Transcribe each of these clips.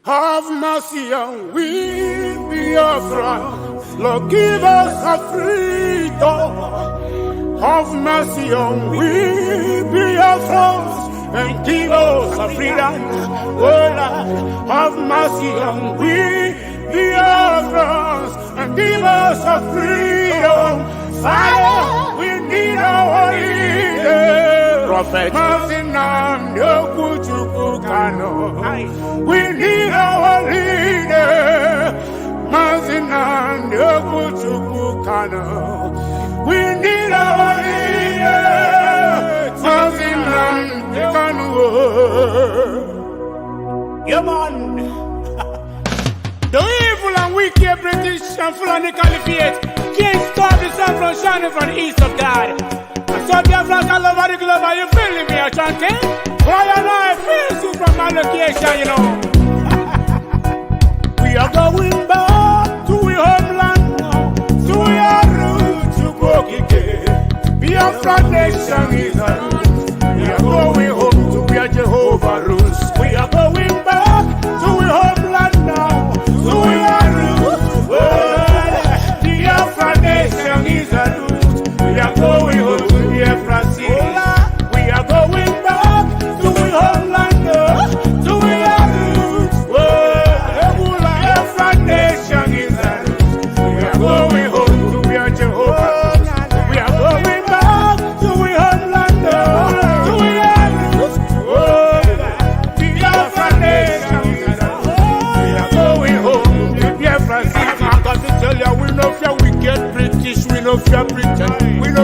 Have mercy on we, Biafra. Lord, give us a freedom. Have mercy on we, Biafra. And give us a freedom. Oh Lord, have mercy on we, Biafra. And give us a freedom. Father, we need our leader. Prophet, we need our leader. We need our leader. Yeah, man. The evil and wicked British and Fulani Caliphate can't stop the sun from shining from the east of God. And so Biafrans all over the globe, are you feeling me, Ashanti? Why and I feel you from my location, you know. We are going back to our homeland now, to our roots, to Bokike. Biafra nation is a root. We are going home to where Jehovah rules. We are going back to our homeland now, to our roots. Biafra nation is a root. We are going home to Biafra city. We are going back to our homeland now, to our roots. Biafra nation is a root. We are going home to where Jehovah. We are going back to our homeland now, to our roots. Biafra nation is a root. We are going home to Biafra city. I'm going to tell you, we no fear wicked British, we no fear Britain, we no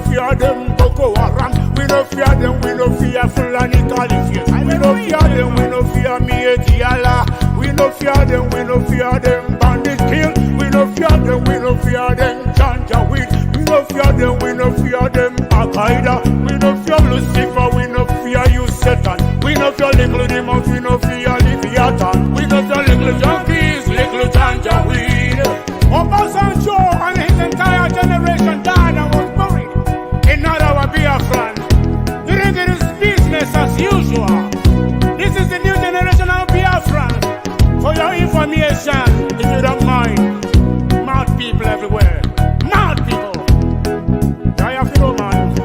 fear them, Boko Haram, we no fear them, we no fear Fulani Caliphate, we no fear them, we no fear Mietiala, we no fear them, bandit kill, we no fear them, Janjaweed, we no fear them, Al-Qaeda, we no fear Lucifer, we no fear you Satan, we no fear little demons, we no fear Leviathan, we no fear little junkies, little Janjaweed. Obasanjo and his entire generation died and was buried. In our Biafran, you think it is business as usual. This is the new generation of Biafran. For your information, if you don't mind, mad people everywhere. Mad people. I feel man.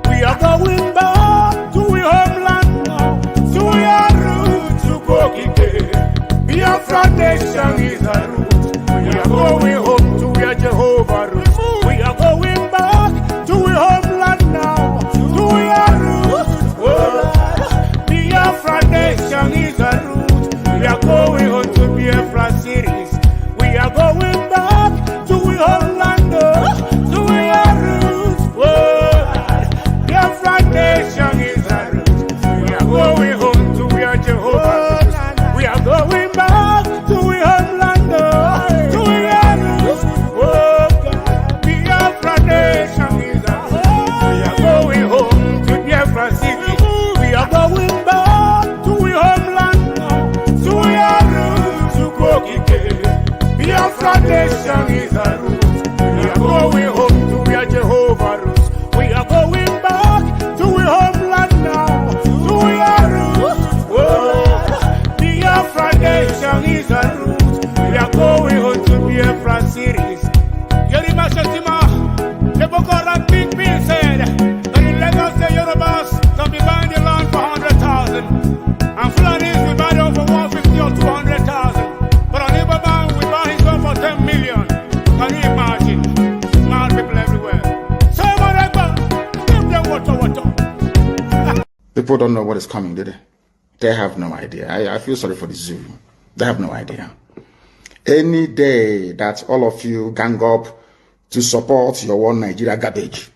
We are going back to our homeland now, to our roots, to Bokike. Biafra nation is a root. We are going home to where Jehovah rules. We are going back to our homeland now, to our roots. Biafra nation is a root. We are going home to Biafra cities. We are going back to our homeland now, to our roots. Biafra nation is a root. We are going home to where Jehovah rules. We are going back to our homeland now, to our roots. Biafra nation is a root. We are going home to Biafra city. We are going back to our homeland now, to our roots, to Bokike. Biafra nation is a root. We are going home to where Jehovah rules. We are going back to our homeland now, to our roots. Biafra nation is a root. We are going home to Biafra cities. Yerima Shetima, the Boko Haram big bill said that in Lagos the Yorubas can be buying the land for 100,000 and Fulanis will buy them for 150 or 200,000. But on Ibaban we buy his one for 10 million. Can you imagine? Mad people everywhere. So whatever, give them water. People don't know what is coming, do they? They have no idea. I feel sorry for the zoo. They have no idea. Any day that all of you gang up to support your one Nigeria garbage,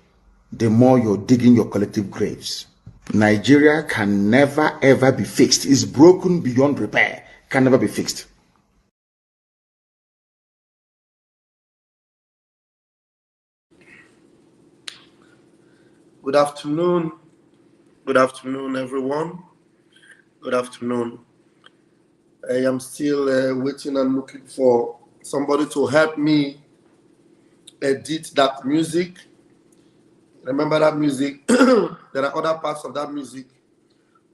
the more you're digging your collective graves. Nigeria can never ever be fixed. It's broken beyond repair. Can never be fixed. Good afternoon. Good afternoon, everyone. Good afternoon. I am still waiting and looking for somebody to help me edit that music. Remember that music? There are other parts of that music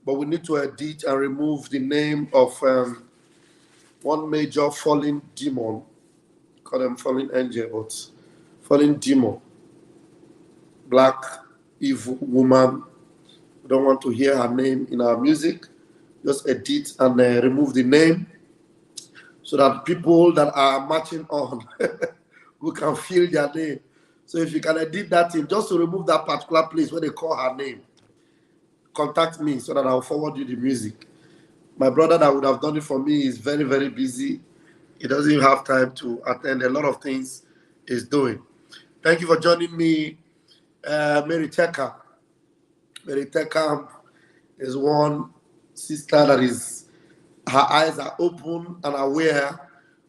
but we need to edit and remove the name of one major fallen demon. Call them fallen angel, but fallen demon. Black evil woman. We don't want to hear her name in our music. Just edit and remove the name so that people that are marching on we can feel their name. So if you can edit that thing, just to remove that particular place where they call her name, contact me so that I'll forward you the music. My brother that would have done it for me is very, very busy. He doesn't even have time to attend a lot of things he's doing. Thank you for joining me, Mary Teka. Mary Teka is one sister that is, her eyes are open and aware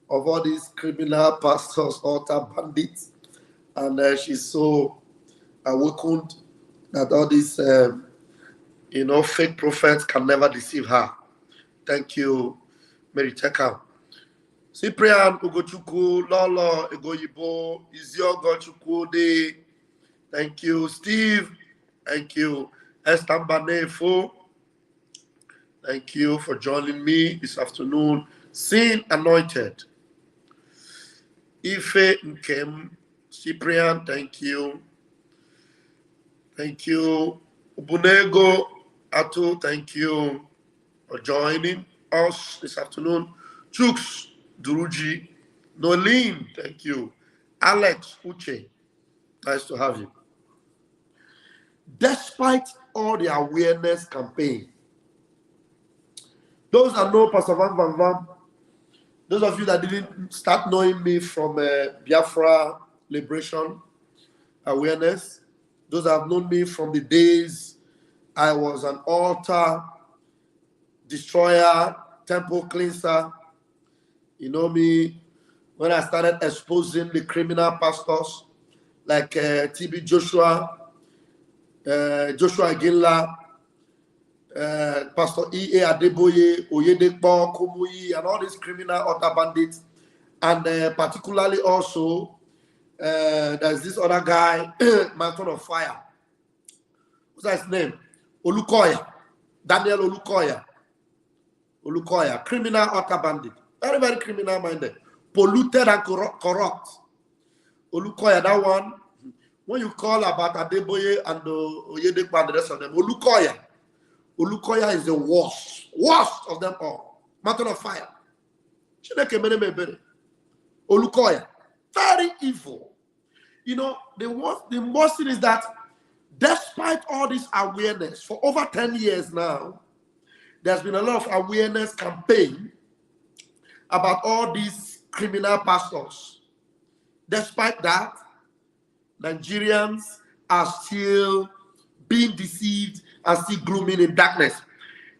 of all these criminal pastors, altar bandits, and she's so awakened that all these, fake prophets can never deceive her. Thank you, Mary Teka. Cyprian Ugochukwu, Lolo Egoyibo, Iziogo Chukwude. Thank you, Steve. Thank you, Estambanefo. Thank you for joining me this afternoon. Sin Anointed. Ife Nkem, Cyprian, thank you. Thank you. Ubunego Atu, thank you for joining us this afternoon. Chooks Duruji, Nolene, thank you. Alex Uche, nice to have you. Despite all the awareness campaign, those that know Pastor Van Van Van, those of you that didn't start knowing me from Biafra Liberation Awareness, those that have known me from the days I was an altar destroyer, temple cleanser. You know me when I started exposing the criminal pastors like TB Joshua, Joshua Gilla, Pastor E.A. Adeboye, Oyedepo, Kumuyi, and all these criminal altar bandits. And particularly also, there's this other guy, Mountain of Fire. What's his name? Olukoya. Daniel Olukoya. Olukoya, criminal altar bandit. Very, very criminal minded. Polluted and corrupt. Olukoya, that one. When you call about Adeboye and Oyedepo and the rest of them, Olukoya. Olukoya is the worst of them all. Mountain of Fire. Olukoya, very evil. You know, the worst thing is that despite all this awareness, for over 10 years now, there's been a lot of awareness campaign about all these criminal pastors. Despite that, Nigerians are still being deceived and still grooming in darkness.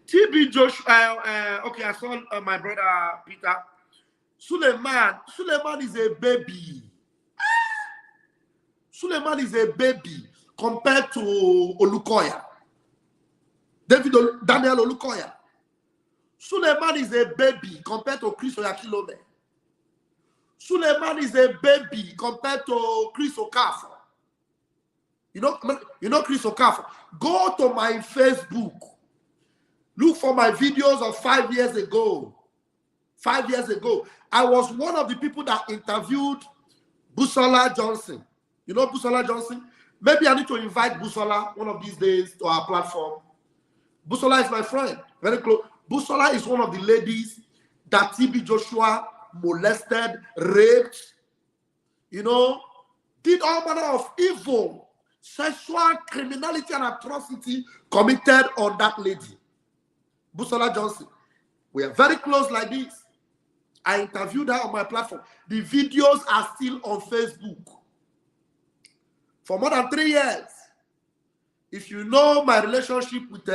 TB Joshua, okay, I saw my brother Peter. Suleiman is a baby. Suleiman is a baby compared to Olukoya. Daniel Olukoya. Suleiman is a baby compared to Chris Oyakilome. Suleiman is a baby compared to Chris Okafor. You know Chris Okafor. Go to my Facebook. Look for my videos of 5 years ago. 5 years ago, I was one of the people that interviewed Busola Johnson. You know Busola Johnson? Maybe I need to invite Busola one of these days to our platform. Busola is my friend, very close. Busola is one of the ladies that TB Joshua molested, raped, did all manner of evil, sexual criminality and atrocity committed on that lady. Busola Johnson. We are very close like this. I interviewed her on my platform. The videos are still on Facebook. For more than 3 years. If you know my relationship with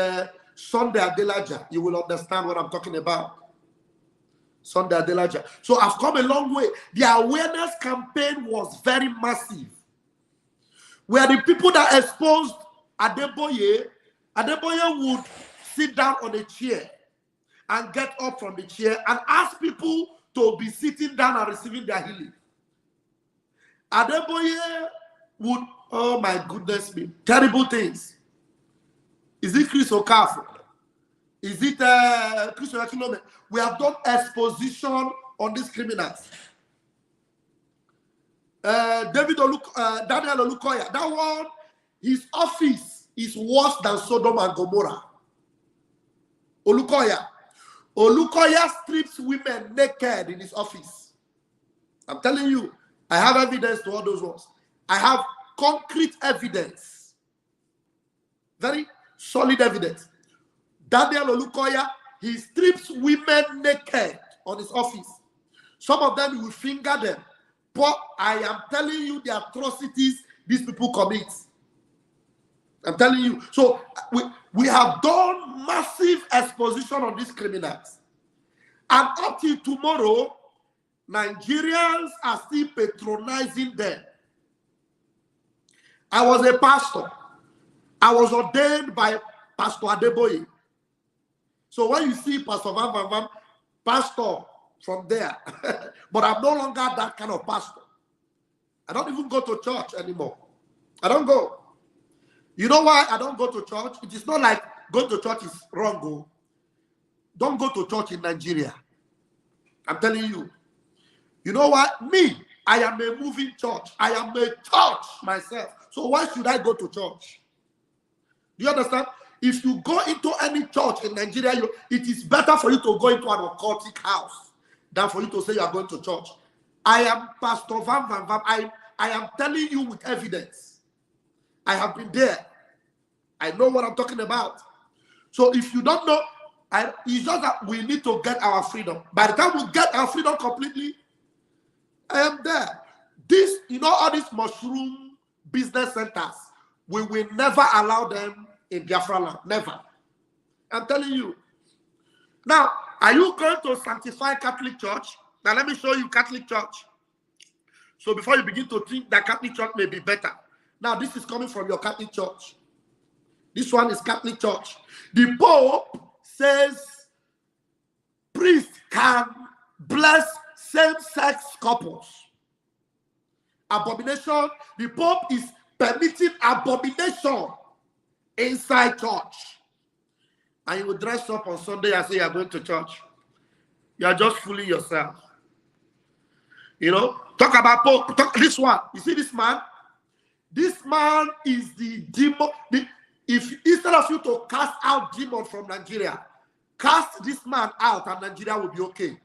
Sunday Adelaja, you will understand what I'm talking about. Sunday Adelaja. So I've come a long way. The awareness campaign was very massive. We are the people that exposed Adeboye. Adeboye would sit down on a chair and get up from the chair and ask people to be sitting down and receiving their healing. Adeboye would, oh my goodness me, terrible things. Is it Chris Okafor? Is it Christian economy? We have done exposition on these criminals. Daniel Olukoya, that one, his office is worse than Sodom and Gomorrah. Olukoya strips women naked in his office. I'm telling you, I have evidence to all those ones. I have concrete evidence. Very solid evidence. Daniel Olukoya, he strips women naked on his office. Some of them, he will finger them. But I am telling you the atrocities these people commit. I'm telling you. So we have done massive exposition on these criminals. And up till tomorrow, Nigerians are still patronizing them. I was a pastor. I was ordained by Pastor Adeboye. So when you see Pastor Van, pastor from there, but I'm no longer that kind of pastor. I don't even go to church anymore. I don't go. You know why I don't go to church? It is not like going to church is wrong. Go. Don't go to church in Nigeria. I'm telling you. You know what? Me, I am a moving church. I am a church myself. So why should I go to church? Do you understand? If you go into any church in Nigeria, it is better for you to go into an occultic house than for you to say you are going to church. I am Pastor Van. I am telling you with evidence. I have been there. I know what I'm talking about. So if you don't know, it's just that we need to get our freedom. By the time we get our freedom completely, I am there. This, you know, all these mushroom business centers, we will never allow them in Biafra land. Never. I'm telling you. Now, are you going to sanctify Catholic Church? Now, let me show you Catholic Church. So before you begin to think that Catholic Church may be better. Now, this is coming from your Catholic Church. This one is Catholic Church. The Pope says priests can bless same-sex couples. Abomination. The Pope is permitting abomination inside church. And you will dress up on Sunday and say you are going to church. You are just fooling yourself. You know, talk about Pope. Talk this one. You see this man? This man is the demon. If instead of you to cast out demon from Nigeria, cast this man out and Nigeria will be okay.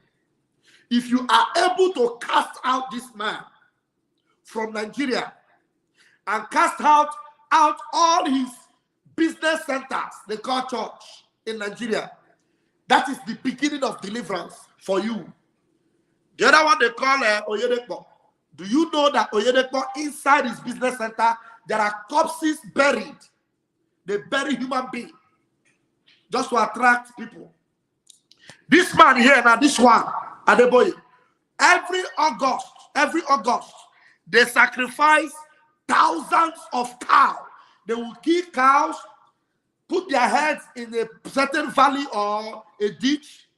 If you are able to cast out this man from Nigeria and cast out all his business centers, they call church in Nigeria, that is the beginning of deliverance for you. The other one they call Oyedepo. Do you know that Oyedepo, inside his business center, there are corpses buried? They bury human beings just to attract people. This man here, now this one, Adeboye, every August, they sacrifice thousands of cows. They will kill cows, put their heads in a certain valley or a ditch.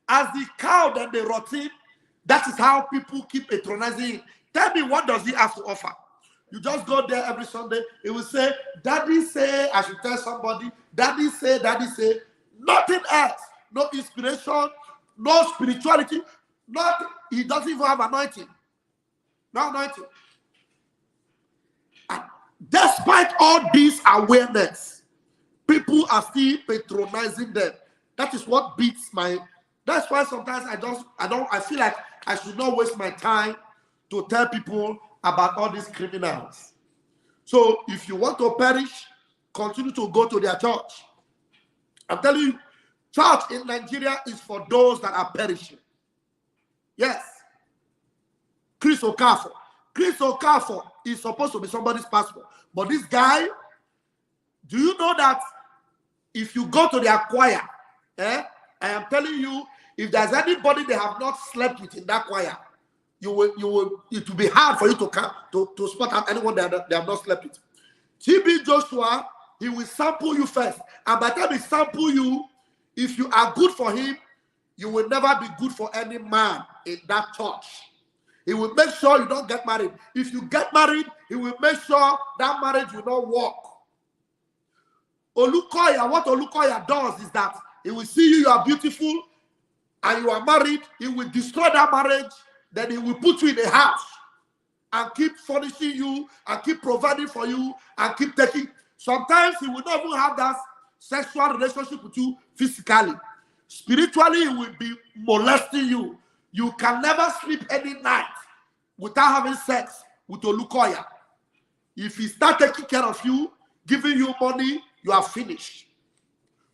As the cow then they rot in, that is how people keep patronizing. Tell me, what does he have to offer? You just go there every Sunday. It will say, Daddy say, I should tell somebody. Daddy say, nothing else. No inspiration, no spirituality, nothing. He doesn't even have anointing. No anointing. And despite all this awareness, people are still patronizing them. That is what beats my. That's why sometimes I feel like I should not waste my time to tell people about all these criminals. So if you want to perish, continue to go to their church. I'm telling you, church in Nigeria is for those that are perishing. Yes. Chris Okafor. Chris Okafor is supposed to be somebody's pastor. But this guy, do you know that if you go to their choir, I am telling you, if there's anybody they have not slept with in that choir, it will be hard for you to spot out anyone they have not slept with. TB Joshua, he will sample you first. And by the time he sample you, if you are good for him, you will never be good for any man in that church. He will make sure you don't get married. If you get married, he will make sure that marriage will not work. Olukoya, what Olukoya does is that he will see you are beautiful and you are married, he will destroy that marriage, then he will put you in a house and keep furnishing you and keep providing for you and keep taking. Sometimes he will not even have that sexual relationship with you physically. Spiritually, he will be molesting you. You can never sleep any night without having sex with Olukoya. If he start taking care of you, giving you money, you are finished.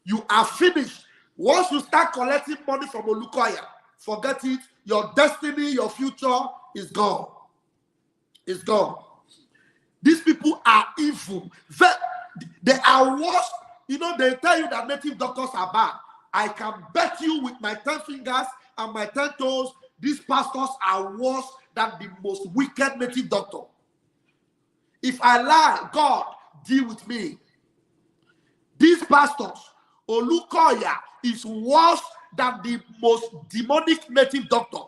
You are finished. Once you start collecting money from Olukoya, forget it. Your destiny, your future is gone. It's gone. These people are evil. They are worse. You know, they tell you that native doctors are bad. I can bet you with my 10 fingers and my 10 toes, these pastors are worse than the most wicked native doctor. If I lie, God, deal with me. These pastors, Olukoya is worse than the most demonic native doctor.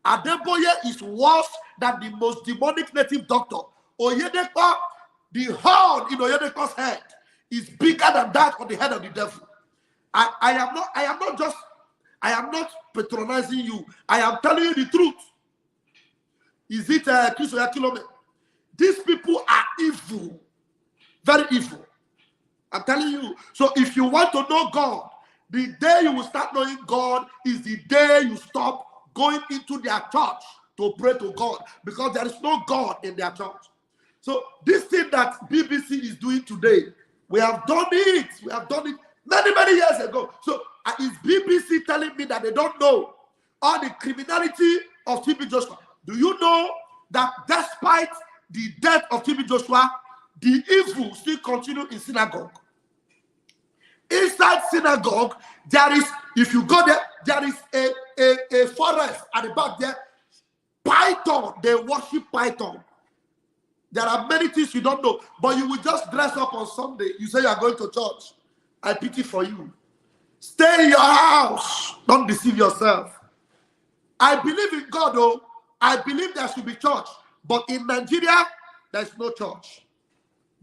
Adeboye is worse than the most demonic native doctor. Oyedepo, the horn in Oyedepo's head is bigger than that on the head of the devil. I am not patronizing you. I am telling you the truth. Is it Chris Oyakilome? These people are evil. Very evil. I'm telling you. So if you want to know God, the day you will start knowing God is the day you stop going into their church to pray to God, because there is no God in their church. So this thing that BBC is doing today, we have done it. We have done it many, many years ago. So is BBC telling me that they don't know all the criminality of TB Joshua? Do you know that despite the death of TB Joshua, the evil still continue in synagogue? Inside synagogue, there is, if you go there, there is a forest at the back there. Python, they worship python. There are many things you don't know, but you will just dress up on Sunday. You say you are going to church. I pity for you. Stay in your house. Don't deceive yourself. I believe in God, though. I believe there should be church. But in Nigeria, there is no church.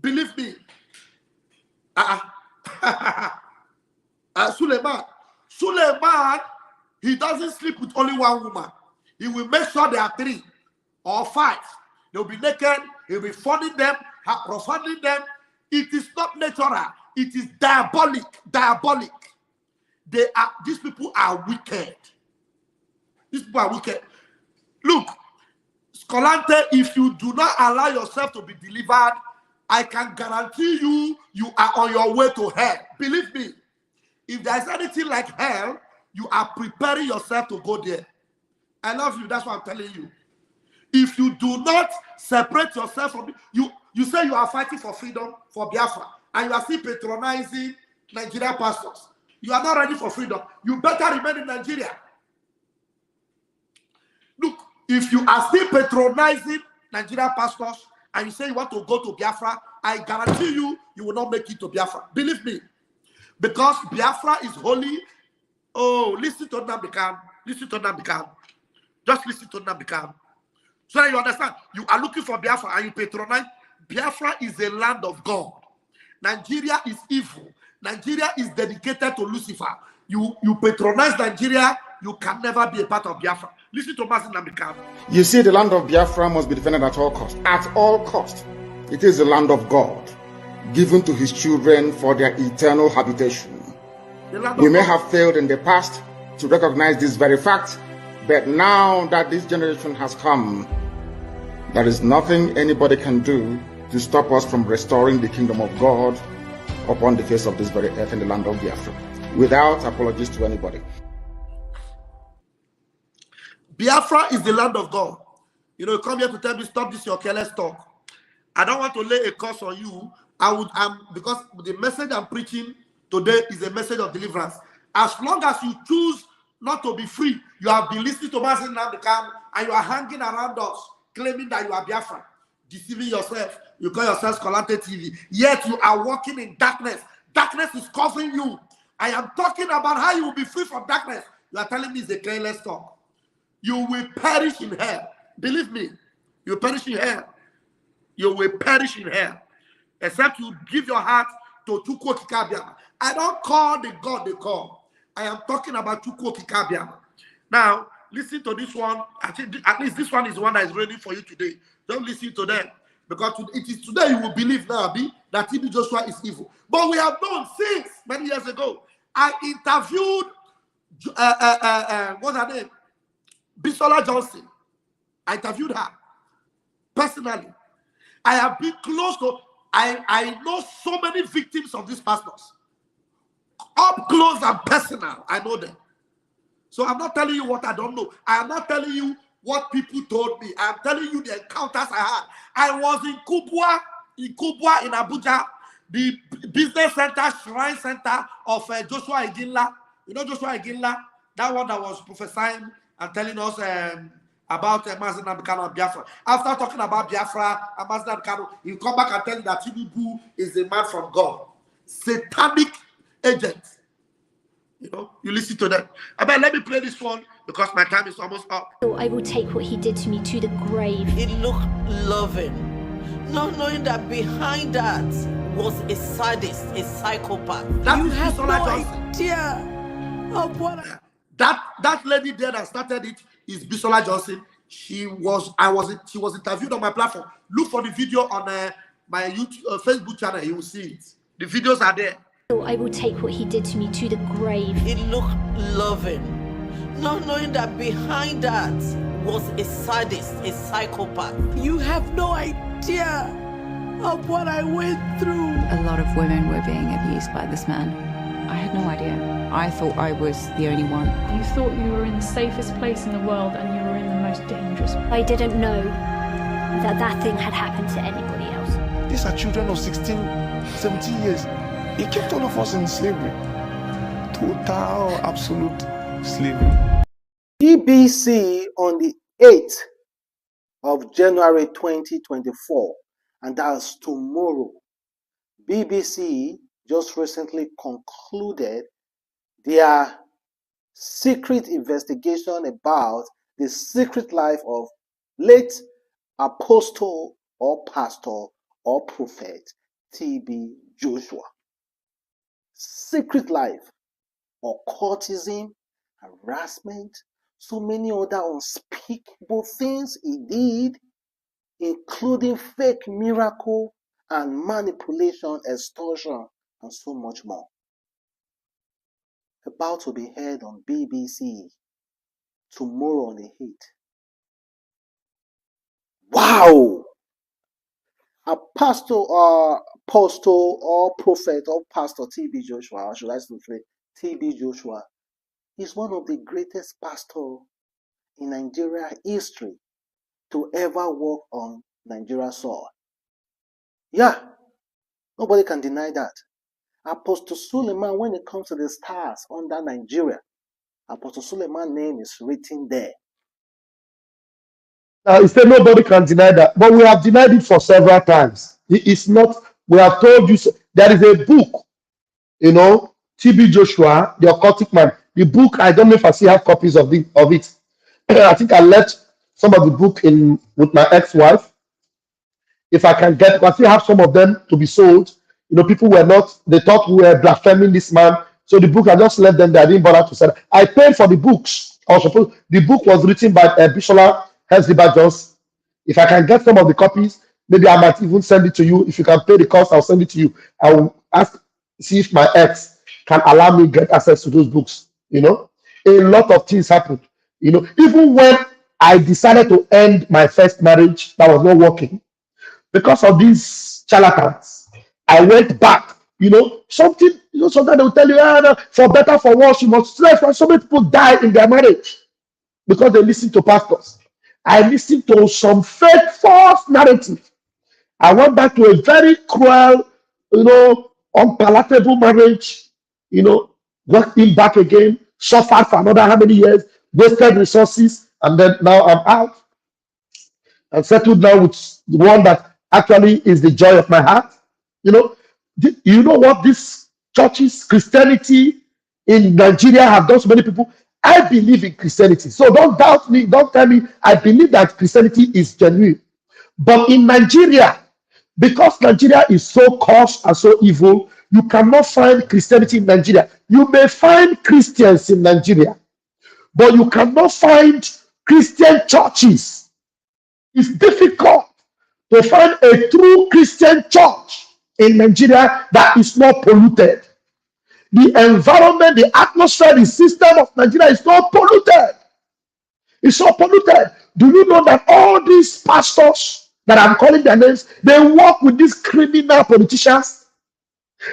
Believe me. Suleiman, he doesn't sleep with only one woman. He will make sure there are 3 or 5. They'll be naked. He'll be funding them, profaning them. It is not natural. It is diabolic. Diabolic. These people are wicked. These people are wicked. Look, Scolante, if you do not allow yourself to be delivered, I can guarantee you are on your way to hell. Believe me. If there is anything like hell, you are preparing yourself to go there. I love you. That's what I'm telling you. If you do not separate yourself from you say you are fighting for freedom, for Biafra, and you are still patronizing Nigerian pastors. You are not ready for freedom. You better remain in Nigeria. Look, if you are still patronizing Nigerian pastors and you say you want to go to Biafra, I guarantee you will not make it to Biafra. Believe me. Because Biafra is holy. Oh, listen to Nambikam. Listen to Nambikam. Just listen to Nambikam. So that you understand. You are looking for Biafra and you patronize. Biafra is a land of God. Nigeria is evil. Nigeria is dedicated to Lucifer. You patronize Nigeria, you can never be a part of Biafra. Listen to Mazin Nambikam. You see, the land of Biafra must be defended at all cost. At all cost. It is the land of God, given to his children for their eternal habitation. We may have failed in the past to recognize this very fact, but now that this generation has come, there is nothing anybody can do to stop us from restoring the kingdom of God upon the face of this very earth in the land of Biafra, without apologies to anybody. Biafra is the land of God. You know, come here to tell me, stop this, your careless talk. I don't want to lay a curse on you. Because the message I'm preaching today is a message of deliverance. As long as you choose not to be free, you have been listening to Mazin Nambikam and you are hanging around us, claiming that you are Biafra, deceiving yourself. You call yourself Scolante TV. Yet you are walking in darkness. Darkness is covering you. I am talking about how you will be free from darkness. You are telling me it's a careless talk. You will perish in hell. Believe me, you will perish in hell. You will perish in hell. Except you give your heart to Chukwu Kikabiama. I don't call the God they call. I am talking about Chukwu Kikabiam. Now, listen to this one. I think at least this one is the one that is ready for you today. Don't listen to them. Because it is today you will believe now, Abi, that TB Joshua is evil. But we have known since many years ago. I interviewed, what's her name? Bisola Johnson. I interviewed her personally. I have been close to, I know so many victims of these pastors. Up close and personal, I know them. So I'm not telling you what I don't know. I am not telling you what people told me. I'm telling you the encounters I had. I was in Kubwa in Abuja, the business center, shrine center of Joshua Iginla. You know Joshua Iginla? That one that was prophesying and telling us about Mazen Abikano and Biafra. After talking about Biafra and Mazen Abikano, you come back and tell you that Tinubu is a man from God. Satanic agent. You know, you listen to them. But let me play this one because my time is almost up. I will take what he did to me to the grave. It looked loving, not knowing that behind that was a sadist, a psychopath. That you is have Bisola no Johnson. idea of what. That lady there that started it is Bisola Johnson. She was interviewed on my platform. Look for the video on my YouTube Facebook channel. You will see it. The videos are there. I will take what he did to me to the grave. It looked loving, not knowing that behind that was a sadist, a psychopath. You have no idea of what I went through. A lot of women were being abused by this man. I had no idea. I thought I was the only one. You thought you were in the safest place in the world and you were in the most dangerous. I didn't know that thing had happened to anybody else. These are children of 16, 17 years. He kept all of us in slavery. Total, absolute slavery. BBC on the 8th of January 2024, and that's tomorrow. BBC just recently concluded their secret investigation about the secret life of late apostle or pastor or prophet TB Joshua. Secret life, occultism, harassment, so many other unspeakable things he did, including fake miracle and manipulation, extortion, and so much more. About to be heard on BBC tomorrow on the 8th. Wow! Apostle or prophet or pastor TB Joshua, or should I say TB Joshua, is one of the greatest pastors in Nigeria history to ever walk on Nigeria soil. Yeah, nobody can deny that. Apostle Suleiman, when it comes to the stars under Nigeria, Apostle Suleiman's name is written there. Now, he said nobody can deny that, but we have denied it for several times. It's not, we have told you, there is a book, you know, TB Joshua, the occultic man. The book, I don't know if I still have copies of it. I think I left some of the book with my ex-wife. If I can get, I still have some of them to be sold. You know, people were not, they thought we were blaspheming this man. So the book, I just left them there. I didn't bother to sell it. I paid for the books. I was supposed, the book was written by Bisola Johnson. If I can get some of the copies, maybe I might even send it to you. If you can pay the cost, I'll send it to you. I will see if my ex can allow me get access to those books. You know, a lot of things happened. You know, even when I decided to end my first marriage that was not working, because of these charlatans, I went back. You know, sometimes they will tell you, no, for better, for worse, you must stay. So many people die in their marriage because they listen to pastors. I listened to some fake, false narrative. I went back to a very cruel, you know, unpalatable marriage, you know, got him back again, suffered for another how many years, wasted resources, and then now I'm out and settled now with the one that actually is the joy of my heart. You know what these churches, Christianity in Nigeria have done so many people. I believe in Christianity. So don't doubt me. Don't tell me. I believe that Christianity is genuine. But in Nigeria, because Nigeria is so cursed and so evil, You cannot find Christianity in Nigeria. You may find Christians in Nigeria, but you cannot find Christian churches. It's difficult to find a true Christian church in Nigeria that is not polluted. The environment, the atmosphere, the system of Nigeria is not polluted. It's so polluted. Do you know that all these pastors that I'm calling their names, they work with these criminal politicians?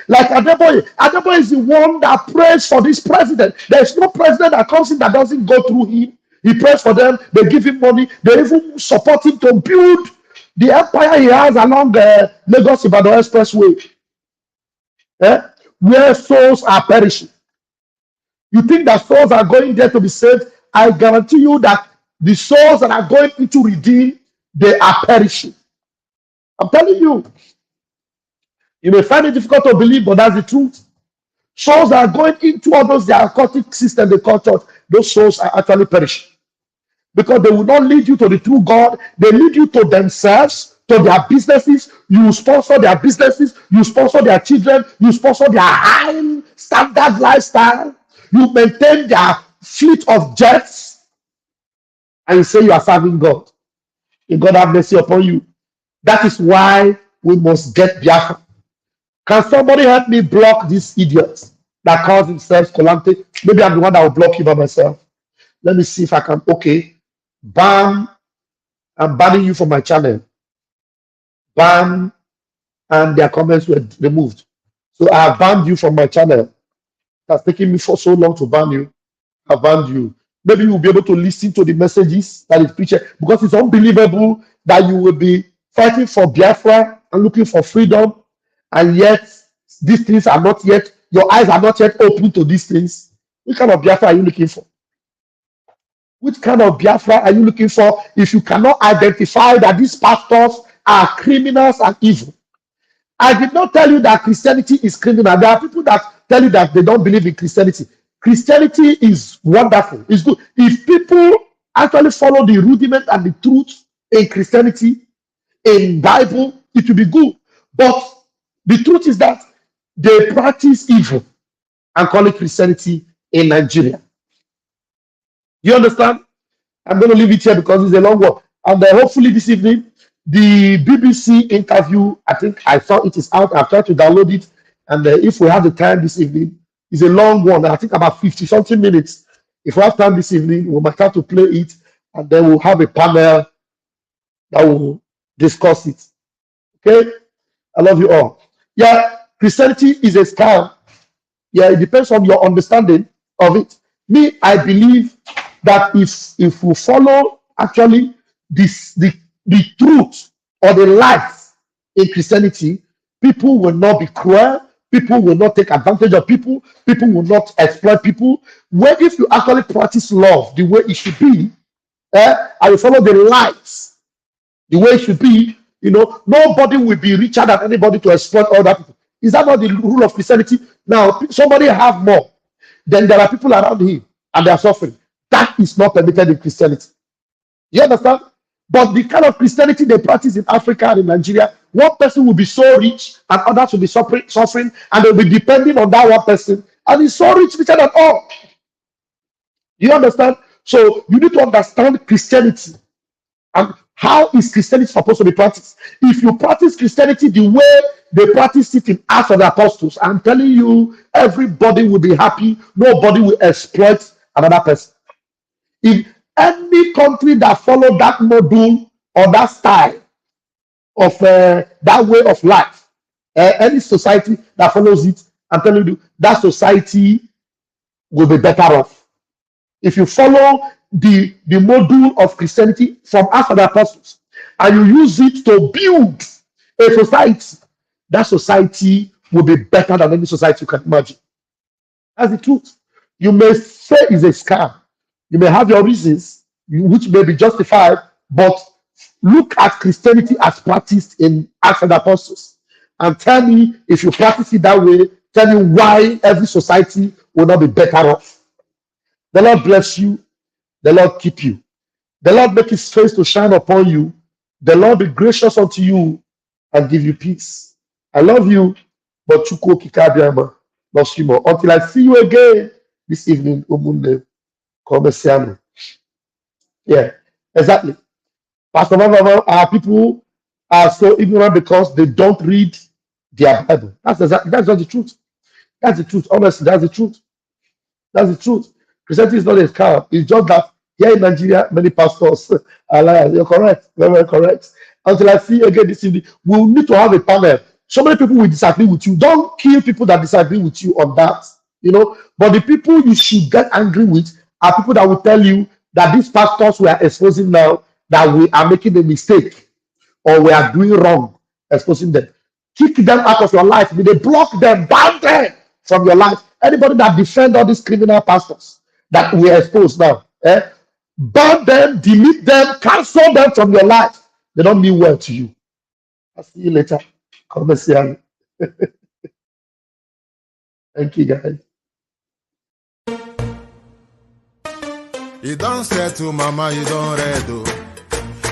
Like Adeboye. Adeboye is the one that prays for this president. There's no president that comes in that doesn't go through him. He prays for them. They give him money. They even support him to build the empire he has along the Lagos-Ibadan Expressway, where souls are perishing. You think that souls are going there to be saved? I guarantee you that the souls that are going into redeem, they are perishing. I'm telling you. You may find it difficult to believe, but that's the truth. Souls that are going into all those occultic systems they call church, those souls are actually perishing. Because they will not lead you to the true God. They lead you to themselves, to their businesses. You sponsor their businesses. You sponsor their children. You sponsor their high standard lifestyle. You maintain their fleet of jets. And you say you are serving God. May God have mercy upon you. That is why we must get Biafra. Can somebody help me block these idiots that calls themselves Kolante? Maybe I'm the one that will block you by myself. Let me see if I can. Okay. Ban. I'm banning you from my channel. Ban. And their comments were removed. So I have banned you from my channel. It has taken me for so long to ban you. I've banned you. Maybe you will be able to listen to the messages that is preached, because it's unbelievable that you will be fighting for Biafra and looking for freedom, and yet these things are not yet, your eyes are not yet open to these things. Which kind of Biafra are you looking for? Which kind of Biafra are you looking for if you cannot identify that these pastors are criminals and evil? I did not tell you that Christianity is criminal. There are people that tell you that they don't believe in Christianity. Christianity is wonderful. It's good. If people actually follow the rudiment and the truth in Christianity, in Bible, it will be good. But the truth is that they practice evil and call it Christianity in Nigeria. You understand? I'm going to leave it here because it's a long one. And hopefully this evening, the BBC interview, I think I saw it is out. I've tried to download it. And if we have the time this evening, it's a long one. I think about 50-something minutes. If we have time this evening, we might have to play it. And then we'll have a panel that will discuss it. Okay? I love you all. Yeah, Christianity is a scam. Yeah, it depends on your understanding of it. Me, I believe that if we follow actually the truth or the life in Christianity, people will not be cruel, people will not take advantage of people, people will not exploit people. Where if you actually practice love the way it should be, and you follow the lights the way it should be, you know, nobody will be richer than anybody to exploit other people. Is that not the rule of Christianity? Now, somebody have more, then there are people around him and they are suffering. That is not permitted in Christianity. You understand? But the kind of Christianity they practice in Africa and in Nigeria, one person will be so rich and others will be suffering, and they'll be depending on that one person. And he's so rich, richer than all. You understand? So you need to understand Christianity. And how is Christianity supposed to be practiced? If you practice Christianity the way they practice it in Acts of the Apostles, I'm telling you, everybody will be happy. Nobody will exploit another person. In any country that follow that model or that style of that way of life, any society that follows it, I'm telling you, that society will be better off. If you follow the model of Christianity from Acts of the Apostles and you use it to build a society, that society will be better than any society you can imagine. That's the truth. You may say it's a scam. You may have your reasons, which may be justified, but look at Christianity as practiced in Acts of the Apostles and tell me, if you practice it that way, tell me why every society will not be better off. The Lord bless you. The Lord keep you. The Lord make his face to shine upon you. The Lord be gracious unto you and give you peace. I love you. But Chuko Kikabiama, lost you more. Until I see you again this evening, Omunde Komesiano. Yeah, exactly. Pastor Mama, our people are so ignorant because they don't read their Bible. That's just the truth. That's the truth. Honestly, that's the truth. That's the truth. Christianity is not a scam. It's just that here in Nigeria, many pastors are liars. You're correct. Very, very correct. Until I see you again this evening, we'll need to have a panel. So many people will disagree with you. Don't kill people that disagree with you on that. But the people you should get angry with are people that will tell you that these pastors we are exposing now, that we are making a mistake or we are doing wrong, exposing them. Kick them out of your life. They block them, ban them from your life. Anybody that defend all these criminal pastors that we expose now, ban them, delete them, cancel them from your life. They don't mean well to you. I'll see you later. Commercial. Thank you, guys. You don't say to mama, you don't read.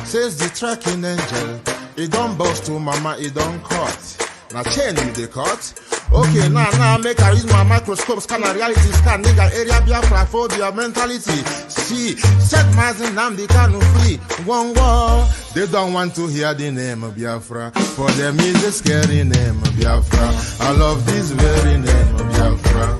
Says the tracking angel. You don't boast to mama, you don't cut. Now chain you the cut. Okay, now make I use my microscope, scan a reality, scan nigga area Biafra phobia mentality. See, set my name they can't free. One war. They don't want to hear the name of Biafra. For them is a scary name of Biafra. I love this very name of Biafra.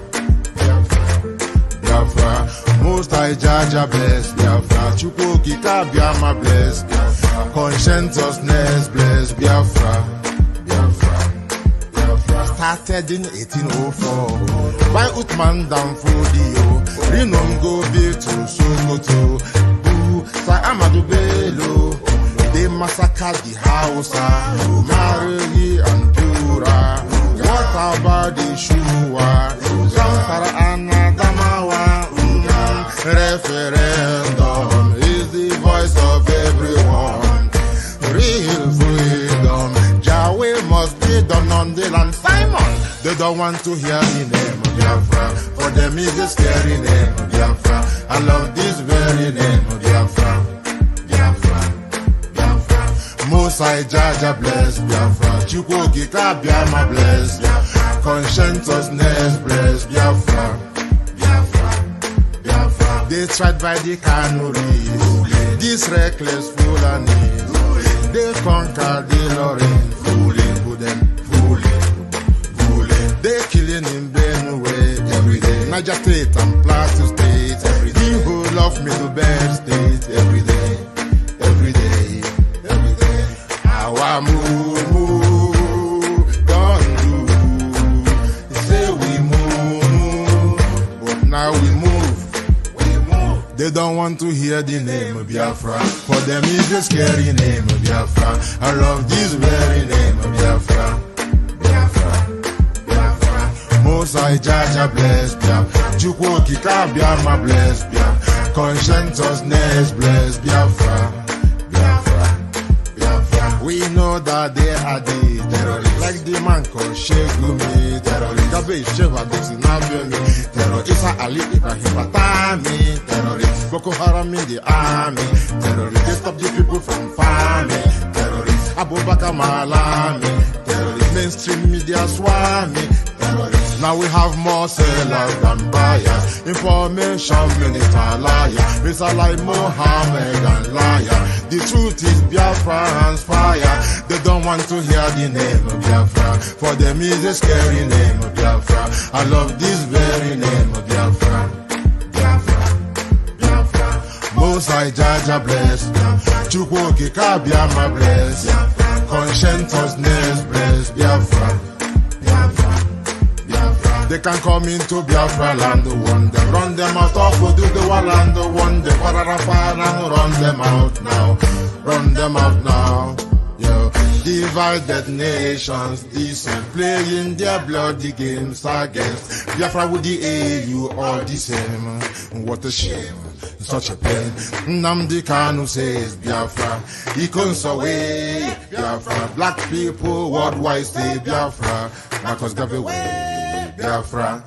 Biafra. Most I judge a bless Biafra. Chukwuki Kabiama bless Biafra. Conscientiousness bless Biafra. Started in 1804 by Uthman Danfodio. Rinom go be to Sokoto. Sa Amadou Bello. They massacred the Hausa, Marili and Pura. What about the Shua? Zamfara and Adamawa. Referendum is the voice of everyone. Real freedom. Yahweh must be done on the land. Simon, they don't want to hear the name of Biafra. For them is a scary name of Biafra. I love this very name of Biafra. Mosai Jaja bless Biafra. Chukwuki Kabiama bless Biafra. Conscientiousness bless Biafra. They tried by the canories. This reckless Fulanis. They conquered the Lorraine. They killing in Benue every day. Naija State and Plateau State every day. People love me to bed state every day. Our move, don't do. Say we move, but now we move. They don't want to hear the name of Biafra. For them is the scary name of Biafra. I love this very name of Biafra. Mosai Jaja bless Biafra. Chukwuki Kabiama bless Biafra. Conscientiousness bless Biafra. We know that they are the terrorists. Like the man called Shegumi, terrorist. Gabe Sheva Dixinabioni, terrorist. Isa Ali Ibrahim Batami, terrorist. Boko Haram in the army, terrorist. They stop the people from farming, terrorist. Abubakar Malami, terrorist. Mainstream media swami, terrorist. Now we have more sellers than buyers. Information minister liar. Mr. like Mohammed and liar. The truth is Biafra's fire. They don't want to hear the name of Biafra. For them is a scary name of Biafra. I love this very name of Biafra. Mosai Jaja bless. Chukwuki Kabiama bless. Conscientiousness bless Biafra. They can come into Biafra land, one them run them out of do the land, one them and run them out now, Yo, divided nations, decent, playing their bloody games against Biafra with the AU all the same. What a shame, such a pain. Nnamdi Kanu says Biafra, he comes away Biafra. Black people worldwide stay Biafra, Marcus Garvey way Biafra.